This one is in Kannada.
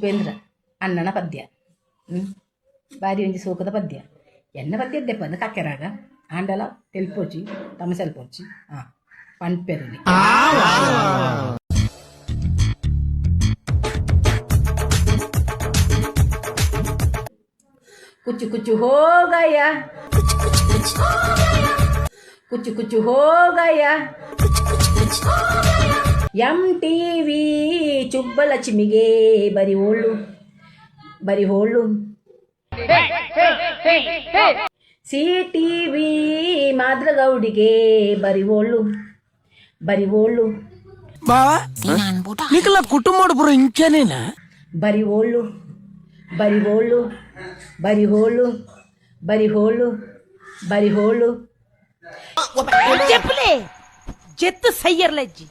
ಉಪೇಂದ್ರ ಅಣ್ಣನ ಪದ್ಯ ಬಾರಿ ಒಂಜಿ ಸೋಕದ ಪದ್ಯ ಎನ್ನ ಪದ್ಯ ಎದ್ದೆಪ್ಪ ಅಂದು ಕಕ್ಕೆರಾಗ ಆಂಡಲ ತೆಲ್ಪೋಚಿ ತಮ್ಮ ಸೆಲ್ಪೋಚಿ ಪಂಪೆರುನಿ ಕುಚ್ಚು ಕುಚ್ಚು ಹೋಗಯ್ಯ ಕುಚ್ಚು ಕುಚ್ಚು ಹೋಗಯ್ಯ MTV ಚುಬ್ಬಲಕ್ಷ್ಮಿಗೆ ಬರಿ ಹೋಳು CTV ಮಾದ್ರಗೌಡಿಗೆ ಬರಿ ಹೋಳು బావా నీకు ఇలా కుటుంబం బుర్ర ఇంకేనేనా ಬರಿ ಹೋಳು చెప్పులే జెత్తు సయ్యర్లజ్జి